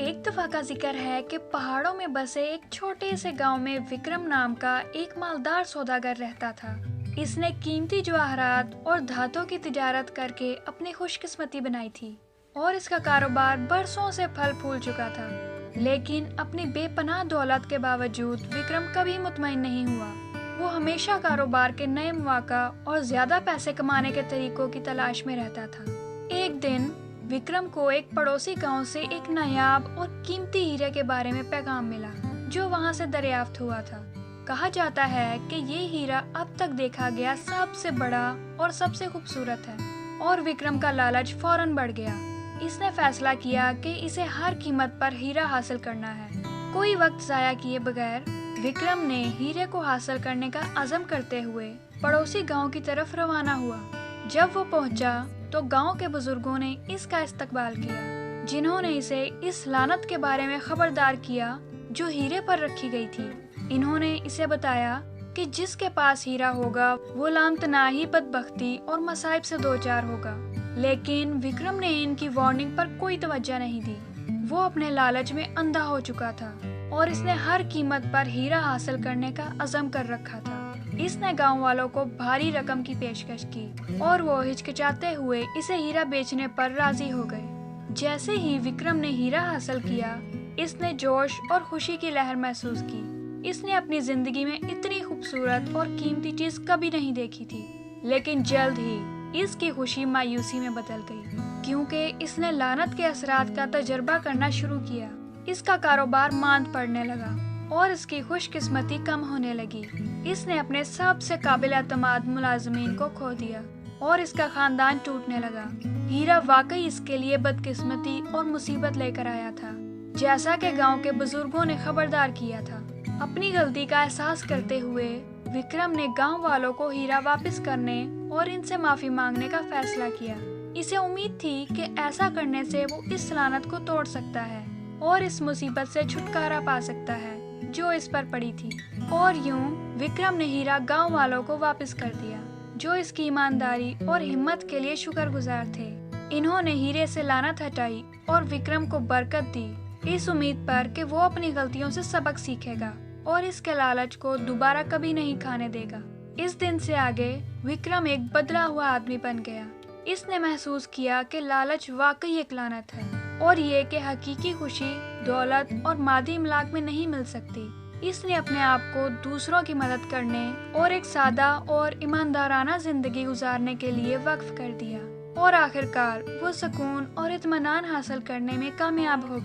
एक दफा का जिक्र है कि पहाड़ों में बसे एक छोटे से गांव में विक्रम नाम का एक मालदार सौदागर रहता था। इसने कीमती जवाहरात और धातुओं की तिजारत करके अपनी खुशकिस्मती बनाई थी और इसका कारोबार बरसों से फल फूल चुका था। लेकिन अपनी बेपनाह दौलत के बावजूद विक्रम कभी मुतमईन नहीं हुआ। वो हमेशा कारोबार के नए मौका और ज्यादा पैसे कमाने के तरीकों की तलाश में रहता था। एक दिन विक्रम को एक पड़ोसी गांव से एक नायाब और कीमती हीरे के बारे में पैगाम मिला जो वहां से दरियाफ्त हुआ था। कहा जाता है कि ये हीरा अब तक देखा गया सबसे बड़ा और सबसे खूबसूरत है और विक्रम का लालच फौरन बढ़ गया। इसने फैसला किया कि इसे हर कीमत पर हीरा हासिल करना है। कोई वक्त जाया किए बगैर विक्रम ने हीरे को हासिल करने का अज़म करते हुए पड़ोसी गांव की तरफ रवाना हुआ। जब वो पहुंचा तो गांव के बुजुर्गों ने इसका इस्तकबाल किया, जिन्होंने इसे इस लानत के बारे में खबरदार किया जो हीरे पर रखी गई थी। इन्होंने इसे बताया कि जिसके पास हीरा होगा वो लामतनाही बदबख्ती और मसाइब से दो चार होगा। लेकिन विक्रम ने इनकी वार्निंग पर कोई तवज्जो नहीं दी। वो अपने लालच में अंधा हो चुका था और इसने हर कीमत पर हीरा हासिल करने का अज़म कर रखा था। इसने गांव वालों को भारी रकम की पेशकश की और वो हिचकिचाते हुए इसे हीरा बेचने पर राजी हो गए। जैसे ही विक्रम ने हीरा हासिल किया, इसने जोश और खुशी की लहर महसूस की। इसने अपनी जिंदगी में इतनी खूबसूरत और कीमती चीज कभी नहीं देखी थी। लेकिन जल्द ही इसकी खुशी मायूसी में बदल गई, क्योंकि इसने लानत के असरात का तजर्बा करना शुरू किया। इसका कारोबार मांद पड़ने लगा और इसकी खुशकिस्मती कम होने लगी। इसने अपने सबसे काबिल एतमाद मुलाजमीन को खो दिया और इसका खानदान टूटने लगा। हीरा वाकई इसके लिए बदकिस्मती और मुसीबत लेकर आया था, जैसा कि गांव के बुजुर्गों ने खबरदार किया था। अपनी गलती का एहसास करते हुए विक्रम ने गांव वालों को हीरा वापस करने और इनसे माफी मांगने का फैसला किया। इसे उम्मीद थी कि ऐसा करने से वो इस लानत को तोड़ सकता है और इस मुसीबत से छुटकारा पा सकता है जो इस पर पड़ी थी। और यूं विक्रम ने हीरा गांव वालों को वापस कर दिया, जो इसकी ईमानदारी और हिम्मत के लिए शुक्रगुजार थे। इन्होंने हीरे से लानत हटाई और विक्रम को बरकत दी, इस उम्मीद पर कि वो अपनी गलतियों से सबक सीखेगा और इसके लालच को दोबारा कभी नहीं खाने देगा। इस दिन से आगे विक्रम एक बदला हुआ आदमी बन गया। इसने महसूस किया कि लालच वाकई एक लानत है और ये कि हकीकी खुशी दौलत और मादी इमलाक में नहीं मिल सकती। इसने अपने आप को दूसरों की मदद करने और एक सादा और ईमानदाराना जिंदगी गुजारने के लिए वक्फ कर दिया और आखिरकार वो सुकून और इत्मीनान हासिल करने में कामयाब हो गया।